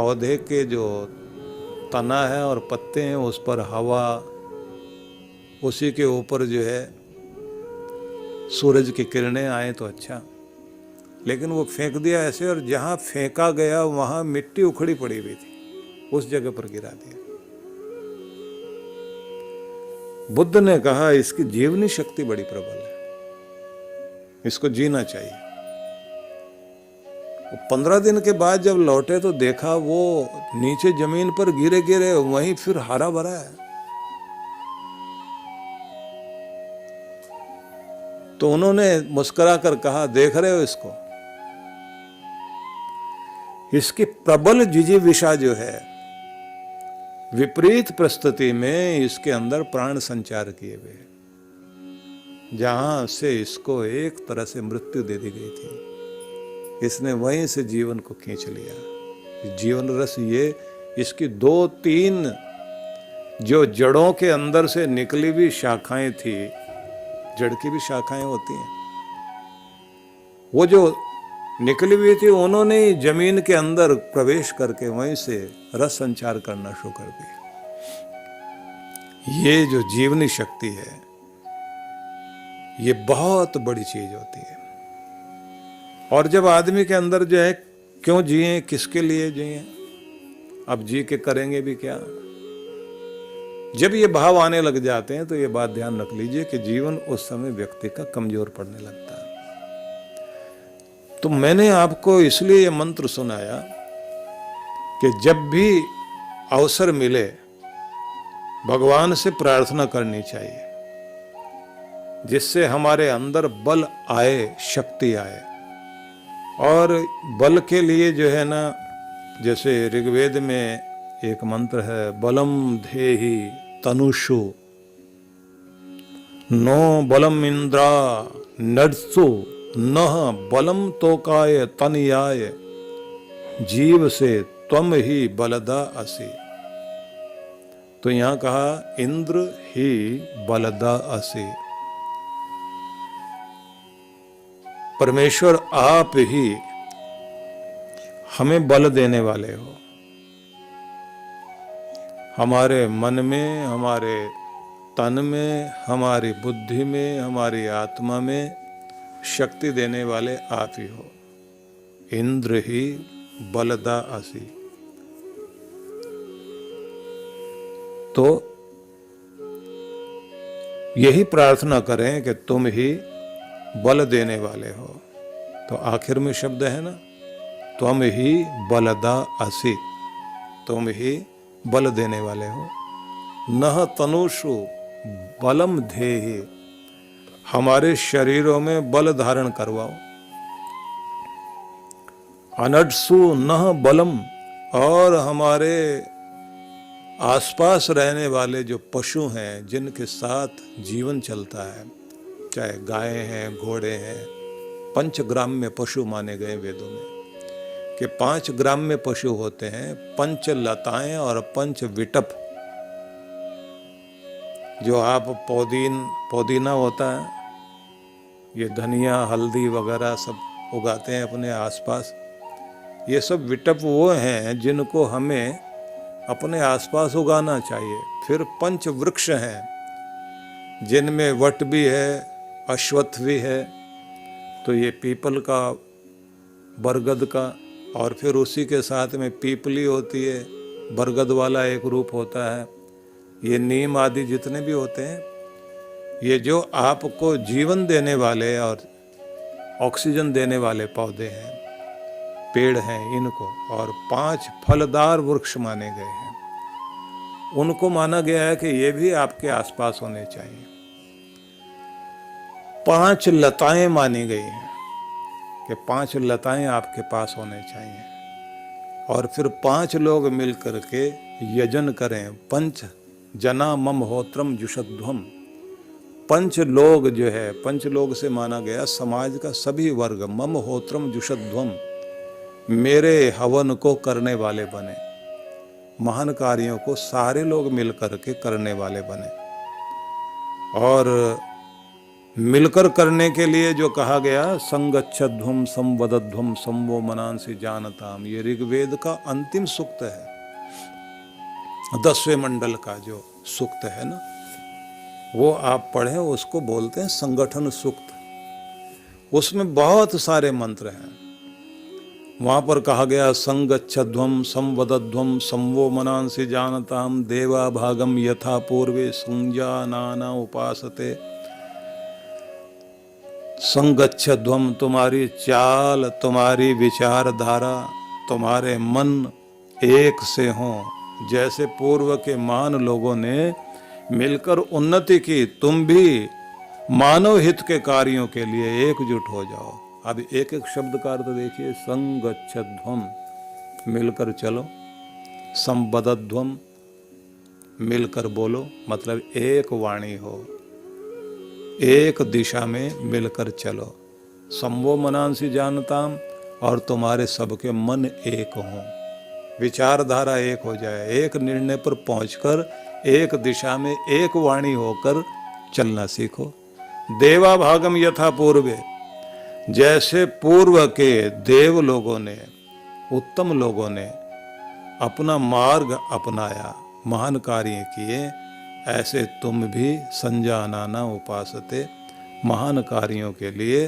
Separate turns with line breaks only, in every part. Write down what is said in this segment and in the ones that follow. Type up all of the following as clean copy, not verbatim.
पौधे के जो तना है और पत्ते हैं उस पर हवा, उसी के ऊपर जो है सूरज की किरणें आए तो अच्छा, लेकिन वो फेंक दिया ऐसे, और जहां फेंका गया वहां मिट्टी उखड़ी पड़ी हुई थी, उस जगह पर गिरा दिया। बुद्ध ने कहा इसकी जीवनी शक्ति बड़ी प्रबल है, इसको जीना चाहिए। 15 दिन के बाद जब लौटे तो देखा वो नीचे जमीन पर गिरे गिरे वहीं फिर हरा भरा है। तो उन्होंने मुस्कुरा कर कहा, देख रहे हो इसको, इसकी प्रबल जिजीविषा जो है, विपरीत परिस्थिति में इसके अंदर प्राण संचार किए हुए, जहां से इसको एक तरह से मृत्यु दे दी गई थी, इसने वहीं से जीवन को खींच लिया। जीवन रस ये इसकी 2-3 जो जड़ों के अंदर से निकली हुई शाखाएं थी, जड़ की भी शाखाएं होती हैं, वो जो निकली हुई थी उन्होंने जमीन के अंदर प्रवेश करके वहीं से रस संचार करना शुरू कर दिया। ये जो जीवनी शक्ति है ये बहुत बड़ी चीज होती है। और जब आदमी के अंदर जो है, क्यों जिए, किसके लिए जिए, अब जी के करेंगे भी क्या, जब ये भाव आने लग जाते हैं तो ये बात ध्यान रख लीजिए कि जीवन उस समय व्यक्ति का कमजोर पड़ने लगता है। तो मैंने आपको इसलिए ये मंत्र सुनाया कि जब भी अवसर मिले भगवान से प्रार्थना करनी चाहिए, जिससे हमारे अंदर बल आए, शक्ति आए। और बल के लिए जो है ना, जैसे ऋग्वेद में एक मंत्र है, बलम धेहि तनुषु नो बलम इंद्रा नड्सु नह बलम तोकाय तनयाय जीव से त्वम ही बलदा असि। तो यहां कहा इंद्र ही बलदा असि, परमेश्वर आप ही हमें बल देने वाले हो। हमारे मन में, हमारे तन में, हमारी बुद्धि में, हमारी आत्मा में शक्ति देने वाले आप ही हो। इंद्र ही बलदा असि। तो यही प्रार्थना करें कि तुम ही बल देने वाले हो। तो आखिर में शब्द है ना, तुम ही बलदा असि, तुम ही बल देने वाले हो। नह तनुषु बलम धेहि, हमारे शरीरों में बल धारण करवाओ। अनड्सु नह बलम, और हमारे आसपास रहने वाले जो पशु हैं, जिनके साथ जीवन चलता है, चाहे गाय हैं, घोड़े हैं, पंचग्राम्य पशु माने गए वेदों में कि 5 ग्राम्य पशु होते हैं, पंच लताएं और पंच विटप। जो आप पौदीना होता है, ये धनिया हल्दी वगैरह सब उगाते हैं अपने आसपास, ये सब विटप वो हैं जिनको हमें अपने आसपास उगाना चाहिए। फिर पंच वृक्ष हैं जिनमें वट भी है, अश्वत्थ भी है, तो ये पीपल का, बरगद का, और फिर उसी के साथ में पीपली होती है, बरगद वाला एक रूप होता है, ये नीम आदि जितने भी होते हैं, ये जो आपको जीवन देने वाले और ऑक्सीजन देने वाले पौधे हैं, पेड़ हैं, इनको, और 5 फलदार वृक्ष माने गए हैं, उनको माना गया है कि ये भी आपके आसपास होने चाहिए। 5 लताएं मानी गई हैं कि 5 लताएं आपके पास होने चाहिए। और फिर 5 लोग मिलकर के यजन करें, पंच जना मम होत्रम जुषध्वम। पंच लोग जो है, पंच लोग से माना गया समाज का सभी वर्ग, मम होत्रम जुषध्वम, मेरे हवन को करने वाले बने, महान कार्यों को सारे लोग मिलकर के करने वाले बने। और मिलकर करने के लिए जो कहा गया, संगच्छध्वम संवदध्वम संवो मनांसि जानताम, ये ऋग्वेद का अंतिम सूक्त है, 10वें मंडल का जो सूक्त है ना, वो आप पढ़ें, उसको बोलते हैं संगठन सूक्त। उसमें बहुत सारे मंत्र हैं। वहां पर कहा गया संगच्छध्वम संवदध्वम संवो मनांसि जानताम देवा भागम यथा पूर्वे संजानाना उपासते। संगच्छध्वम तुम्हारी चाल, तुम्हारी विचारधारा, तुम्हारे मन एक से हों, जैसे पूर्व के महान लोगों ने मिलकर उन्नति की, तुम भी मानव हित के कार्यों के लिए एकजुट हो जाओ। अब एक एक शब्द का अर्थ देखिए। संगच्छध्वम, मिलकर चलो। संवदध्वम, मिलकर बोलो, मतलब एक वाणी हो, एक दिशा में मिलकर चलो। संवो मनांसि जानताम, और तुम्हारे सबके मन एक हों, विचारधारा एक हो जाए, एक निर्णय पर पहुंचकर एक दिशा में एक वाणी होकर चलना सीखो। देवा भागम यथा पूर्वे, जैसे पूर्व के देव लोगों ने, उत्तम लोगों ने अपना मार्ग अपनाया, महान कार्य किए, ऐसे तुम भी संजानाना उपासते, महान कार्यों के लिए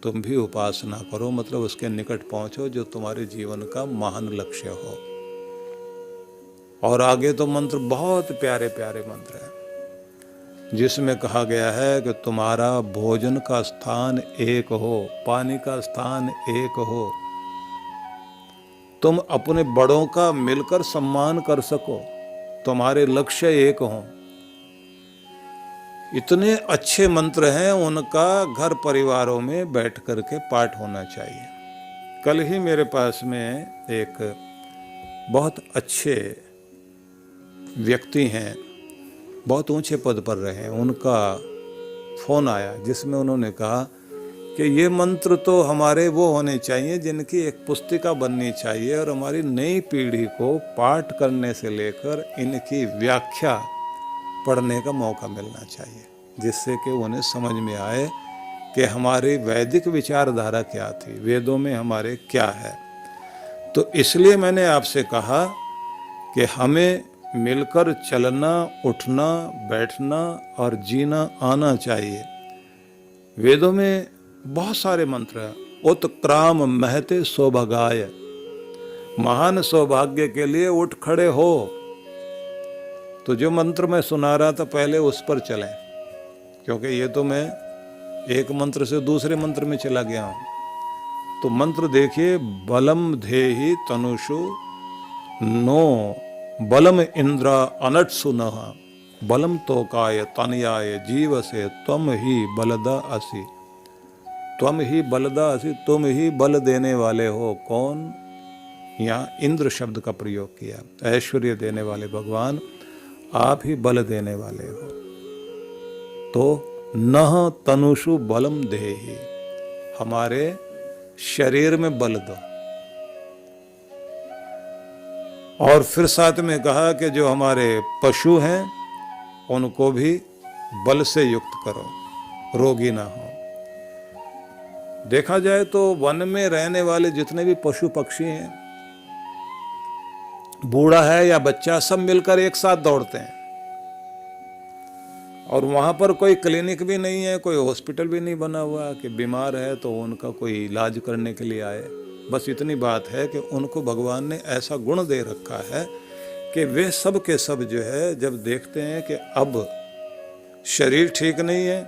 तुम भी उपासना करो, मतलब उसके निकट पहुंचो जो तुम्हारे जीवन का महान लक्ष्य हो। और आगे तो मंत्र बहुत प्यारे प्यारे मंत्र हैं, जिसमें कहा गया है कि तुम्हारा भोजन का स्थान एक हो, पानी का स्थान एक हो, तुम अपने बड़ों का मिलकर सम्मान कर सको, तुम्हारे लक्ष्य एक हों। इतने अच्छे मंत्र हैं, उनका घर परिवारों में बैठ करके पाठ होना चाहिए। कल ही मेरे पास में एक बहुत अच्छे व्यक्ति हैं, बहुत ऊंचे पद पर रहे हैं, उनका फ़ोन आया जिसमें उन्होंने कहा कि ये मंत्र तो हमारे वो होने चाहिए जिनकी एक पुस्तिका बननी चाहिए, और हमारी नई पीढ़ी को पाठ करने से लेकर इनकी व्याख्या पढ़ने का मौका मिलना चाहिए, जिससे कि उन्हें समझ में आए कि हमारी वैदिक विचारधारा क्या थी, वेदों में हमारे क्या है। तो इसलिए मैंने आपसे कहा कि हमें मिलकर चलना, उठना, बैठना और जीना आना चाहिए। वेदों में बहुत सारे मंत्र हैं। उत्क्राम महते सौभागाय, महान सौभाग्य के लिए उठ खड़े हो। तो जो मंत्र मैं सुना रहा था पहले उस पर चलें, क्योंकि ये तो मैं एक मंत्र से दूसरे मंत्र में चला गया हूँ। तो मंत्र देखिए, बलम धेहि तनुषु नो बलम इंद्र अनट्सु नः, बलम तोकाय तनयाय जीव से त्वम ही बलदा असि। त्वम ही बलदा असि, तुम ही बल देने वाले हो। कौन? यहाँ इंद्र शब्द का प्रयोग किया, ऐश्वर्य देने वाले भगवान, आप ही बल देने वाले हो। तो नः तनुषु बलम देहि, हमारे शरीर में बल दो। और फिर साथ में कहा कि जो हमारे पशु हैं उनको भी बल से युक्त करो, रोगी ना हो। देखा जाए तो वन में रहने वाले जितने भी पशु पक्षी हैं, बूढ़ा है या बच्चा, सब मिलकर एक साथ दौड़ते हैं। और वहाँ पर कोई क्लिनिक भी नहीं है, कोई हॉस्पिटल भी नहीं बना हुआ कि बीमार है तो उनका कोई इलाज करने के लिए आए। बस इतनी बात है कि उनको भगवान ने ऐसा गुण दे रखा है कि वे सब के सब जो है, जब देखते हैं कि अब शरीर ठीक नहीं है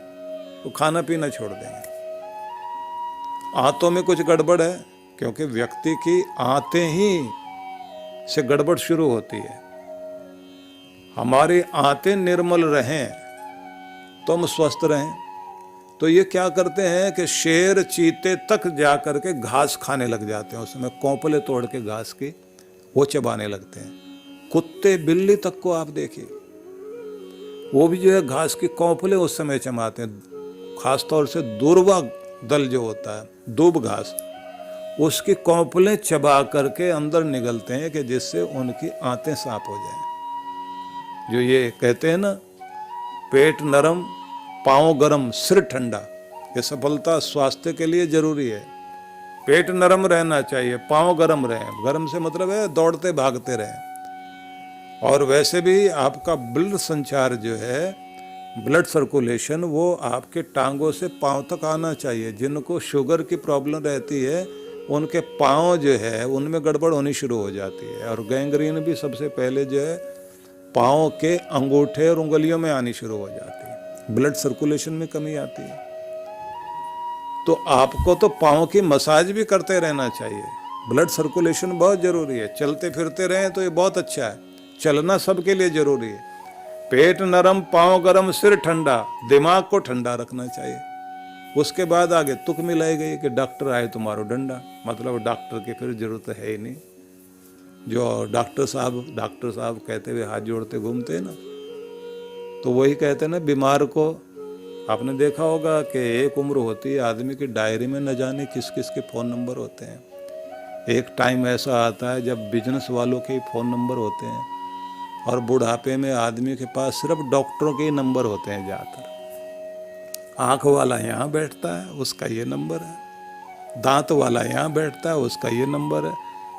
तो खाना पीना छोड़ देंगे। आंतों में कुछ गड़बड़ है, क्योंकि व्यक्ति की आंतें ही से गड़बड़ शुरू होती है। हमारी आंतें निर्मल रहें तो हम स्वस्थ रहें। तो ये क्या करते हैं कि शेर चीते तक जा कर के घास खाने लग जाते हैं, उसमें कोंपले तोड़ के घास की वो चबाने लगते हैं। कुत्ते बिल्ली तक को आप देखिए, वो भी जो है घास की कोंपले उस समय चबाते हैं। खासतौर से दूर्वा दल जो होता है, दूब घास, उसकी कोंपले चबा करके अंदर निगलते हैं कि जिससे उनकी आंतें साफ हो जाएं। जो ये कहते हैं ना, पेट नरम पाँव गर्म सिर ठंडा, ये सफलता स्वास्थ्य के लिए जरूरी है। पेट नरम रहना चाहिए, पाँव गर्म रहें, गर्म से मतलब है दौड़ते भागते रहें। और वैसे भी आपका ब्लड संचार जो है, ब्लड सर्कुलेशन, वो आपके टांगों से पाँव तक आना चाहिए। जिनको शुगर की प्रॉब्लम रहती है उनके पाँव जो है उनमें गड़बड़ होनी शुरू हो जाती है, और गैंग्रीन भी सबसे पहले जो है पाँव के अंगूठे और उंगलियों में आनी शुरू हो जाती है, ब्लड सर्कुलेशन में कमी आती है। तो आपको तो पाँव की मसाज भी करते रहना चाहिए, ब्लड सर्कुलेशन बहुत ज़रूरी है। चलते फिरते रहें तो ये बहुत अच्छा है, चलना सबके लिए ज़रूरी है। पेट नरम, पाँव गर्म, सिर ठंडा, दिमाग को ठंडा रखना चाहिए। उसके बाद आगे तुक मिलाई गई कि डॉक्टर आए तुम्हारो डंडा, मतलब डॉक्टर की फिर जरूरत है ही नहीं। जो डॉक्टर साहब कहते हुए हाथ जोड़ते घूमते हैं ना, तो वही कहते हैं ना, बीमार को आपने देखा होगा कि एक उम्र होती है आदमी की डायरी में न जाने किस किस के फ़ोन नंबर होते हैं। एक टाइम ऐसा आता है जब बिजनेस वालों के ही फ़ोन नंबर होते हैं, और बुढ़ापे में आदमी के पास सिर्फ डॉक्टरों के ही नंबर होते हैं ज़्यादातर। आँख वाला यहाँ बैठता है, उसका ये नंबर है। दांत वाला यहाँ बैठता है, उसका ये नंबर है।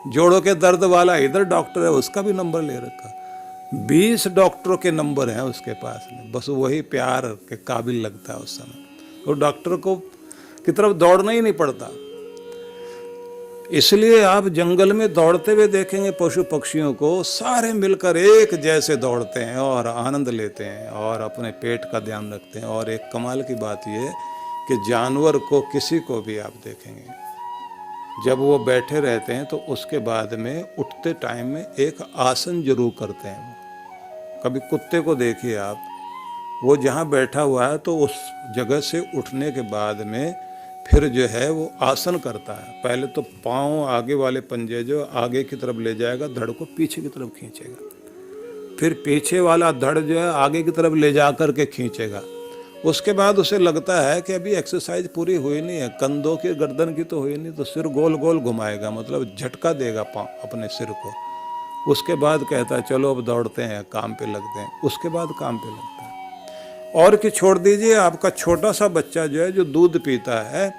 जोड़ों के दर्द वाला इधर डॉक्टर है, उसका भी नंबर ले रखा। 20 डॉक्टरों के नंबर हैं उसके पास में, बस वही प्यार के काबिल लगता है उस समय। तो डॉक्टर को की तरफ दौड़ना ही नहीं पड़ता। इसलिए आप जंगल में दौड़ते हुए देखेंगे पशु पक्षियों को, सारे मिलकर एक जैसे दौड़ते हैं और आनंद लेते हैं और अपने पेट का ध्यान रखते हैं। और एक कमाल की बात यह कि जानवर को, किसी को भी आप देखेंगे जब वो बैठे रहते हैं तो उसके बाद में उठते टाइम में एक आसन जरूर करते हैं। कभी कुत्ते को देखिए आप, वो जहाँ बैठा हुआ है तो उस जगह से उठने के बाद में फिर जो है वो आसन करता है। पहले तो पाँव आगे वाले पंजे जो आगे की तरफ ले जाएगा, धड़ को पीछे की तरफ खींचेगा, फिर पीछे वाला धड़ जो है आगे की तरफ ले जा कर के खींचेगा। उसके बाद उसे लगता है कि अभी एक्सरसाइज पूरी हुई नहीं है, कंधों की गर्दन की तो हुई नहीं, तो सिर गोल गोल घुमाएगा, मतलब झटका देगा पाँव अपने सिर को। उसके बाद कहता है चलो अब दौड़ते हैं, काम पे लगते हैं। उसके बाद काम पे लगता है। और कि छोड़ दीजिए, आपका छोटा सा बच्चा जो है, जो दूध पीता है,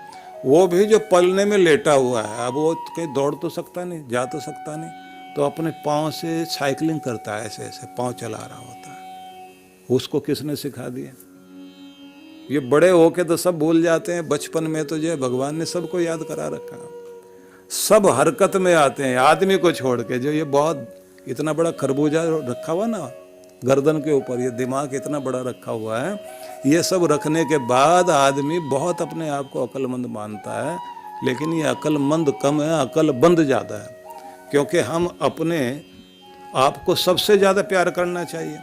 वो भी जो पलने में लेटा हुआ है, अब वो कहीं दौड़ तो सकता नहीं, जा तो सकता नहीं, तो अपने पाँव से साइकिलिंग करता है, ऐसे ऐसे पाँव चला रहा होता है। उसको किसने सिखा दिया? ये बड़े होके तो सब भूल जाते हैं, बचपन में तो जो है भगवान ने सबको याद करा रखा। सब हरकत में आते हैं, आदमी को छोड़ के। जो ये बहुत इतना बड़ा खरबूजा रखा हुआ ना गर्दन के ऊपर, ये दिमाग इतना बड़ा रखा हुआ है, ये सब रखने के बाद आदमी बहुत अपने आप को अक्लमंद मानता है। लेकिन ये अक्लमंद कम है, अक्लबंद ज़्यादा है। क्योंकि हम अपने आप को सबसे ज़्यादा प्यार करना चाहिए,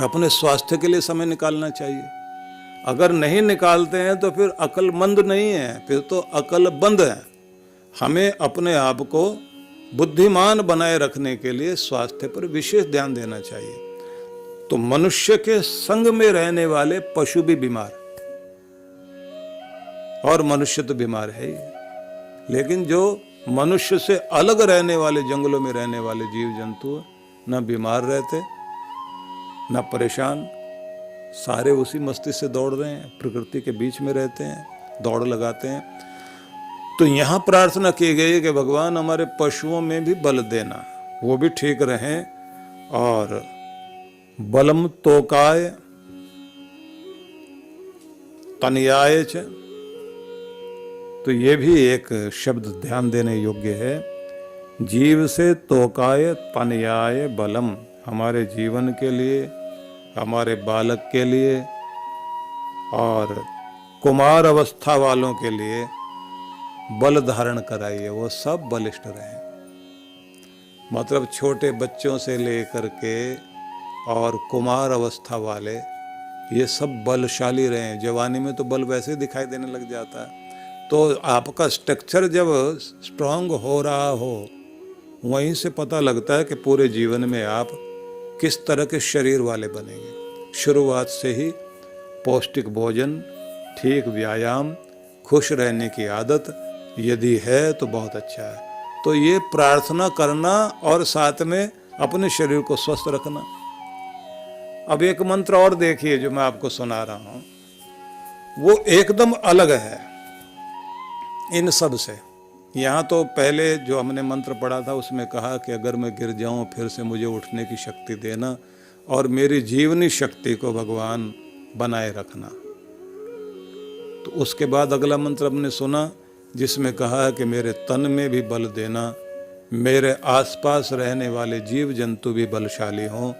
अपने स्वास्थ्य के लिए समय निकालना चाहिए। अगर नहीं निकालते हैं तो फिर अक्लमंद नहीं है, फिर तो अक्लबंद है। हमें अपने आप को बुद्धिमान बनाए रखने के लिए स्वास्थ्य पर विशेष ध्यान देना चाहिए। तो मनुष्य के संग में रहने वाले पशु भी बीमार, और मनुष्य तो बीमार है ही। लेकिन जो मनुष्य से अलग रहने वाले, जंगलों में रहने वाले जीव जंतु न बीमार रहते न परेशान, सारे उसी मस्ती से दौड़ रहे हैं, प्रकृति के बीच में रहते हैं, दौड़ लगाते हैं। तो यहाँ प्रार्थना की गई कि भगवान हमारे पशुओं में भी बल देना, वो भी ठीक रहें। और बलम तोकाय तनयाय च, तो ये भी एक शब्द ध्यान देने योग्य है। जीव से तोकाय तनयाय बलम, हमारे जीवन के लिए, हमारे बालक के लिए और कुमार अवस्था वालों के लिए बल धारण कराइए, वो सब बलिष्ठ रहें। मतलब छोटे बच्चों से लेकर के और कुमार अवस्था वाले, ये सब बलशाली रहें। जवानी में तो बल वैसे दिखाई देने लग जाता है। तो आपका स्ट्रक्चर जब स्ट्रांग हो रहा हो, वहीं से पता लगता है कि पूरे जीवन में आप किस तरह के शरीर वाले बनेंगे। शुरुआत से ही पौष्टिक भोजन, ठीक व्यायाम, खुश रहने की आदत यदि है तो बहुत अच्छा है। तो ये प्रार्थना करना और साथ में अपने शरीर को स्वस्थ रखना। अब एक मंत्र और देखिए जो मैं आपको सुना रहा हूँ। वो एकदम अलग है इन सब से। यहाँ तो पहले जो हमने मंत्र पढ़ा था उसमें कहा कि अगर मैं गिर जाऊँ फिर से मुझे उठने की शक्ति देना और मेरी जीवनी शक्ति को भगवान बनाए रखना। तो उसके बाद अगला मंत्र हमने सुना जिसमें कहा कि मेरे तन में भी बल देना, मेरे आसपास रहने वाले जीव जंतु भी बलशाली हों,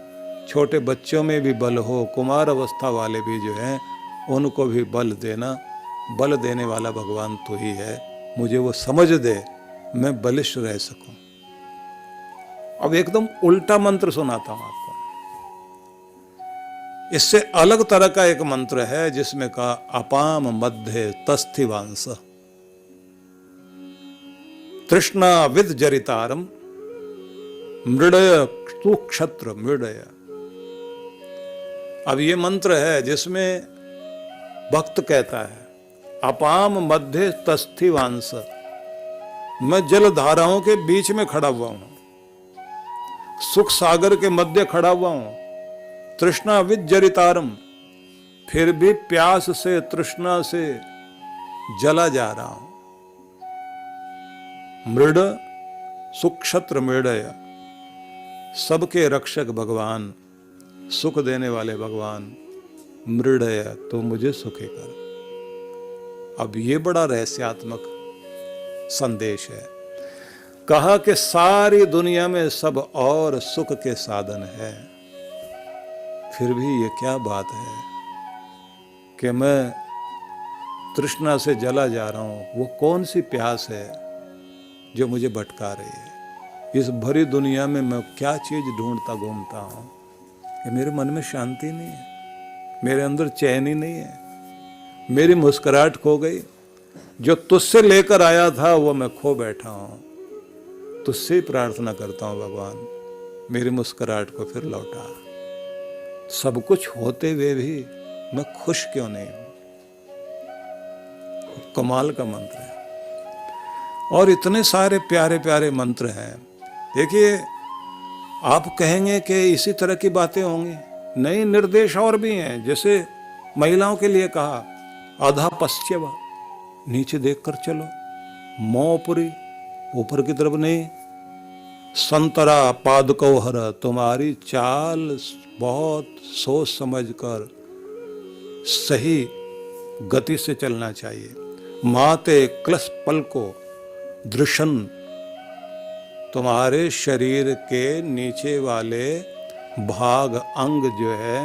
छोटे बच्चों में भी बल हो, कुमार अवस्था वाले भी जो हैं उनको भी बल देना। बल देने वाला भगवान तू ही है, मुझे वो समझ दे, मैं बलिष्ठ रह सकूं। अब एकदम उल्टा मंत्र सुनाता हूं आपको। इससे अलग तरह का एक मंत्र है जिसमें कहा अपाम मध्य तस्थिवांस तृष्णा विद जरितारम मृडय क्षत्र मृडय। अब ये मंत्र है जिसमें भक्त कहता है अपाम मध्य तस्थिवांस, मैं जल धाराओं के बीच में खड़ा हुआ हूं, सुख सागर के मध्य खड़ा हुआ हूं, तृष्णा विद जरितारम, फिर भी प्यास से तृष्णा से जला जा रहा हूं। मृड सुक्षत्र मृडय, सबके रक्षक भगवान, सुख देने वाले भगवान, मृडय तो मुझे सुखी कर। अब ये बड़ा रहस्यात्मक संदेश है। कहा कि सारी दुनिया में सब और सुख के साधन है, फिर भी ये क्या बात है कि मैं तृष्णा से जला जा रहा हूं। वो कौन सी प्यास है जो मुझे भटका रही है? इस भरी दुनिया में मैं क्या चीज ढूंढता घूमता हूं कि मेरे मन में शांति नहीं है, मेरे अंदर चैन ही नहीं है, मेरी मुस्कुराहट खो गई, जो तुझसे लेकर आया था वो मैं खो बैठा हूं। तुझसे ही प्रार्थना करता हूं भगवान, मेरी मुस्कुराहट को फिर लौटा। सब कुछ होते हुए भी मैं खुश क्यों नहीं हूं? कमाल का मंत्र है। और इतने सारे प्यारे प्यारे मंत्र हैं। देखिए, आप कहेंगे कि इसी तरह की बातें होंगी, नई निर्देश और भी हैं। जैसे महिलाओं के लिए कहा आधा पश्चिम, नीचे देखकर चलो, मौपुरी, ऊपर की तरफ नहीं, संतरा पादकौहर, तुम्हारी चाल बहुत सोच समझकर सही गति से चलना चाहिए। माते क्लस पलको दृशन, तुम्हारे शरीर के नीचे वाले भाग अंग जो है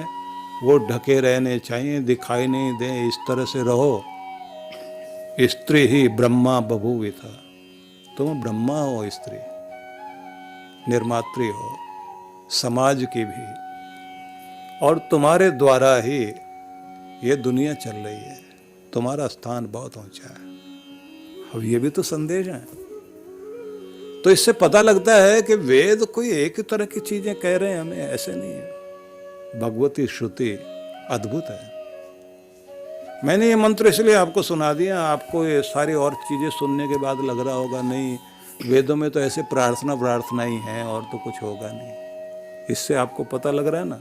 वो ढके रहने चाहिए, दिखाई नहीं दें, इस तरह से रहो। स्त्री ही ब्रह्मा बभूविता, तुम ब्रह्मा हो, स्त्री निर्मात्री हो समाज की भी, और तुम्हारे द्वारा ही ये दुनिया चल रही है, तुम्हारा स्थान बहुत ऊंचा है। अब ये भी तो संदेश है। तो इससे पता लगता है कि वेद कोई एक ही तरह की चीजें कह रहे हैं हमें, ऐसे नहीं है। भगवती श्रुति अद्भुत है। मैंने ये मंत्र इसलिए आपको सुना दिया, आपको ये सारी और चीजें सुनने के बाद लग रहा होगा नहीं वेदों में तो ऐसे प्रार्थना ही है और तो कुछ होगा नहीं। इससे आपको पता लग रहा है ना,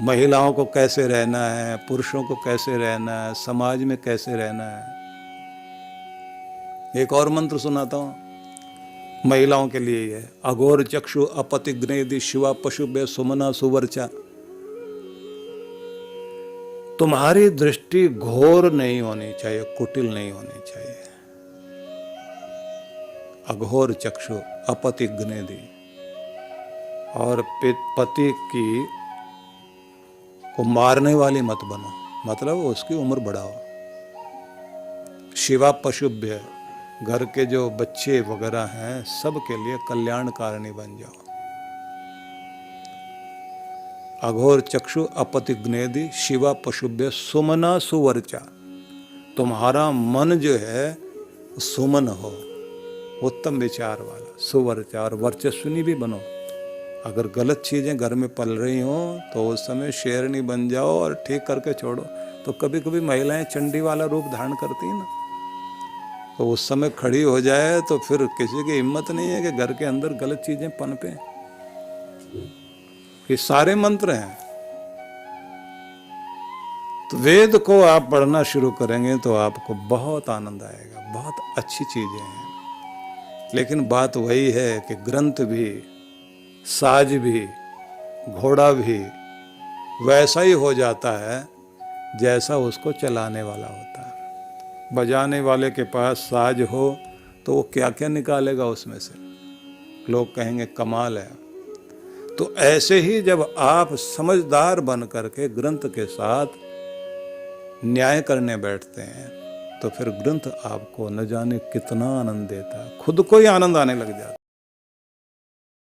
महिलाओं को कैसे रहना है, पुरुषों को कैसे रहना है, समाज में कैसे रहना है। एक और मंत्र सुनाता हूं महिलाओं के लिए, है अघोर चक्षु अपतिग्नेदि शिवा पशुभ्य सुमना सुवर्चा। तुम्हारी दृष्टि घोर नहीं होनी चाहिए, कुटिल नहीं होनी चाहिए। अघोर चक्षु अपतिग्नेदि, और पति की को मारने वाली मत बनो, मतलब उसकी उम्र बढ़ाओ। शिवा पशुभ्य, घर के जो बच्चे वगैरह हैं सबके लिए कल्याणकारिणी बन जाओ। अघोर चक्षु अपतिग्नेदि शिवा पशुभ्य सुमना सुवर्चा, तुम्हारा मन जो है सुमन हो, उत्तम विचार वाला, सुवर्चा, और वर्चस्विनी भी बनो। अगर गलत चीजें घर में पल रही हो तो उस समय शेरनी बन जाओ और ठीक करके छोड़ो। तो कभी कभी महिलाएं चंडी वाला रूप धारण करती है ना, तो उस समय खड़ी हो जाए तो फिर किसी की हिम्मत नहीं है कि घर के अंदर गलत चीजें पनपे। ये सारे मंत्र हैं। तो वेद को आप पढ़ना शुरू करेंगे तो आपको बहुत आनंद आएगा, बहुत अच्छी चीज़ें हैं। लेकिन बात वही है कि ग्रंथ भी, साज भी, घोड़ा भी वैसा ही हो जाता है जैसा उसको चलाने वाला होता है। बजाने वाले के पास साज हो तो वो क्या क्या निकालेगा उसमें से, लोग कहेंगे कमाल है। तो ऐसे ही जब आप समझदार बन करके ग्रंथ के साथ न्याय करने बैठते हैं तो फिर ग्रंथ आपको न जाने कितना आनंद देता है, खुद को ही आनंद आने लग जाता है।